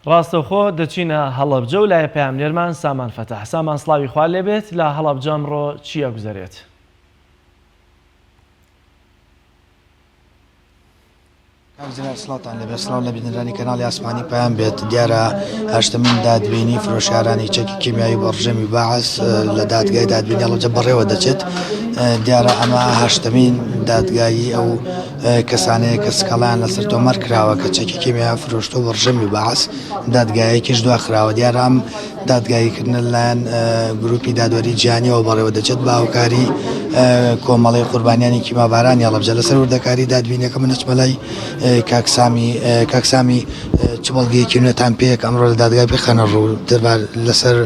ڕاستەوخۆ دەچینە هەڵەبجە و لای پامنێرمان سامان فەتەح. سامان سڵاوی خوا لێبێت، لە هەڵەبجە ئەمڕۆ چیە گوزەرێت؟ سڵاتان لەبێ سڵاو لە بینەرانی کەناڵی ئاسمانی پایان بێت. دیارە هەشتمین دادبینی فرۆشیارانی چەکی کیمیایی بۆ ڕژێمی باعس لە دادگای دادبینی هەڵەبجە بەڕێوە دەچێت. دیارە ئەمە هەشتمین دادگایی ئەو کەسانەیە کە سکەڵیان لەسەر تۆمەر کراوە کە چەکی کیمیایی فرۆشتۆ بۆ ڕژێمی باعس دادگایەکیش دواخراوە. دیارە ئەم دادگاییکردن لایەن گروپی دادوەری جیهانیەوە بەڕێوە دەچێت بە هاوکاری کۆمەڵی قوربانیانی کیمابارانی هەڵەبجە. لەسەر وردەکاری دادبینیەکە من ئەچمەلای کاکسامی چ بەڵگەیەکی نوێتان پێیەک ئەمڕۆ لە دادگای بخەنە ڕوو لەسەر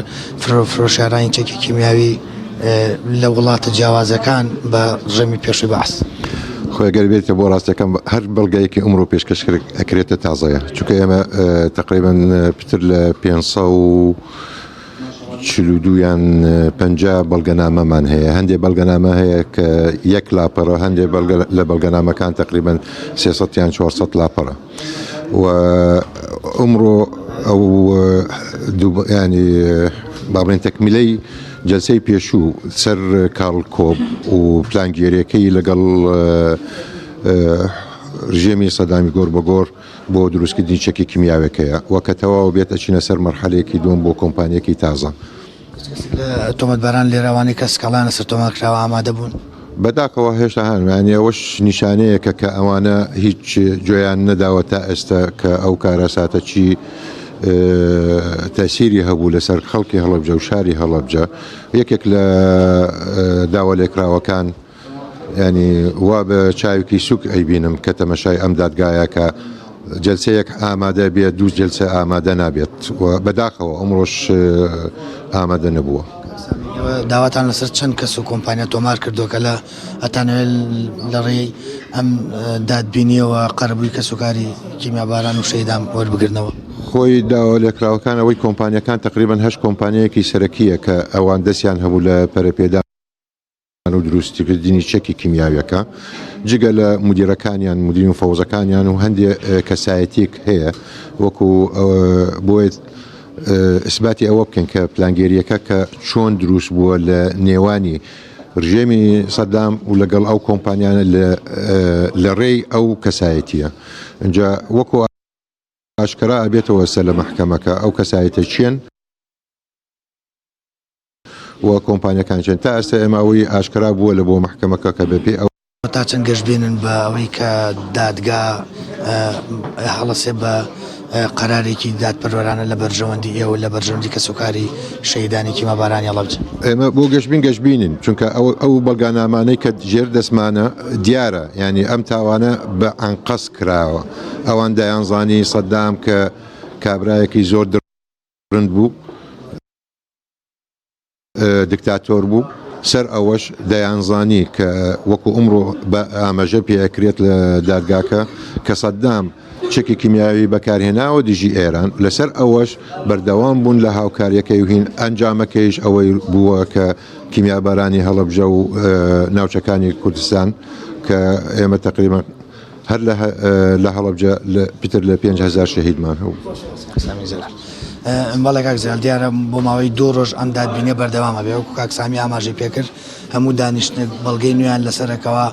فرۆشیارانی چەکی کیمیاوی لە وڵاتە جیاوازەکان بە ڕژەمی پێشووی باعس. خۆیگەر بێتە بۆ ڕاستەکەم هەر بەڵگەیەکی ئەمڕۆ پێشکەش ئەکرێتە تازەیە، چونکە ئێمە تقریباً پتر لە 542 یان 50 بەڵگەنامەمان هەیە. هەندێک بەڵگەنامە هەیە کە 1 لاپەڕە، هەندێک لە بەڵگەنامەکان تقریباً 300 یان 400 لاپەڕە. و ئەمڕۆ ئەو ینی باڵێن تەکمیلەی جەلسەی پێشوو سەر کاڵکۆب و پلانگیریەکەی لەگەڵ ڕژێمی سەدامی گۆر بە گۆر بۆ دروستکردنی چەکی کیمیاوەکەیە وەکە تەواو بێتە چینە سەر مەرحەلەیەکی دووەم بۆ کۆمپانیەکی تازە. تۆمەتباران لێراوانی کە سکەڵیان لەسەر تۆمەرکراوە ئامادە بوون بەداکەوە هێشتا هەنوانی ئەوەش نیشانەیەکە کە ئەوانە هیچ جۆیان نەداوە تا ئێستا کە ئەو کارە ساتەچی تەسیری هەبوو لەسەر خەڵکی هەڵەبجە و شاری هەڵەبجە. یەکێک لە داوە لێکراوەکان ینی وا بە چاوکی سوک ئەیبینم کە تەمەشای ئەم دادگایە کە جەلسەیەک ئامادە بێت دوو جەلسە ئامادە نابێت و بەداخەوە ئەمڕۆژ ئامادە نەبووە. داواتان لەسەر چەند کەس و کۆمپانیا تۆمار کردوکە لە ئەتانەوێت لە ڕێی ئەم دادبینیەوە قەربووی کەسوکاری کیمیاباران و شەیدام وەربگرنەوە؟ خۆی داوە لێکراوەکانەوەی کۆمپانیەکان تقریباً 8 کۆمپانیەکی سەرەکیە کە ئەوان دەستیان هەبوو لە پەرەپێدان و دروستیکردنی چەکی کیمیاویەکە، جگە لە مدیرەکانیان مدیر و فەوزەکانیان و هەندێک کەسایەتێک هەیە وەکو بۆیە ئیسباتی ئەوە بکەن کە پلانگێریەکە کە چۆن دروست بووە لە نێوانی ڕژێمی سەدام و لەگەڵ ئەو کۆمپانیانە لە ڕێی ئەو کەسایەتیە. اینجا وەکو ئاشکرا ئەبێتەوە سەر لە مەحکەمەکە ئەو کەسایەتە چێن و کۆمپانیەکان چێن. تا ئێستا ئێمە ئەوەی ئاشکرا بووە لە بۆ مەحکەمەکە کە بەپێ ئەو تا چەند گەشتبێنن بە ئەوەی کە دادگا هەڵەسێ بە قەرارێکی دادپەروەرانە لە بەرژەوەندی ئێوە لە بەرژەوەندی کەسوکاری شەیدانی کیمابارانی هەڵەبجە. ئێمە بۆ گەشتبینین چونکە ئەو بەڵگانامانەی کە ژێر دەسمانە دیارە، ینی ئەم تاوانە بە ئەنقەس کراوە. ئەوان دەیانزانی سەدام کە کابرایەکی زۆر درند بوو، دیکتاتۆر بوو، سەر ئەوەش دەیانزانی کە وەکو ئەمڕۆ بە ئاماژە پێکرێت لە دادگاکە کە سەدام چەکی کیمیاوی بەکارهێناوە دژی ئێران، لەسەر ئەوەش بەردەوام بوون لە هاوکاریەکەی و هین ئەنجامەکەیش ئەوەی بووە کە کیمیابارانی هەڵەبجە و ناوچەکانی کوردستان کە ئێمە تقریبا هەر لە هەڵەبجە پتر لە 5,000 شەهیدمان هەبوو. بەڵێ کاک زێل دیارە بۆ ماوەی 2 ڕۆژ ئەم دادبینیە بەردەوامە بێ وەکو کاکسامی ئاماژەی پێکرد هەموو دانیشتنێک بەڵگەی نوێیان لەسەرەکەوە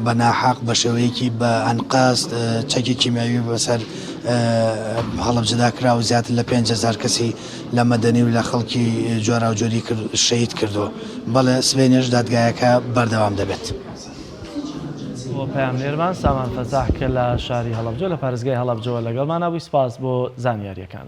بە ناحەق بە شێوەیەکی بە ئەنقاس چەکی کیمیاوی بەسەر هەڵەبجەدا کرا و زیاتر لە 5,000 کەسی لە مەدەنی و لە خەڵکی جۆرا و جۆری شەهید کردووە. بەڵێ سبەینێش دادگایەکە بەردەوام دەبێت. بۆ پامنێرمان سامان فەتەح کە لە شاری هەڵەبجە لە پارێزگای هەڵەبجەوە لەگەڵمانە بووی. سپاس بۆ زانیاریەکان.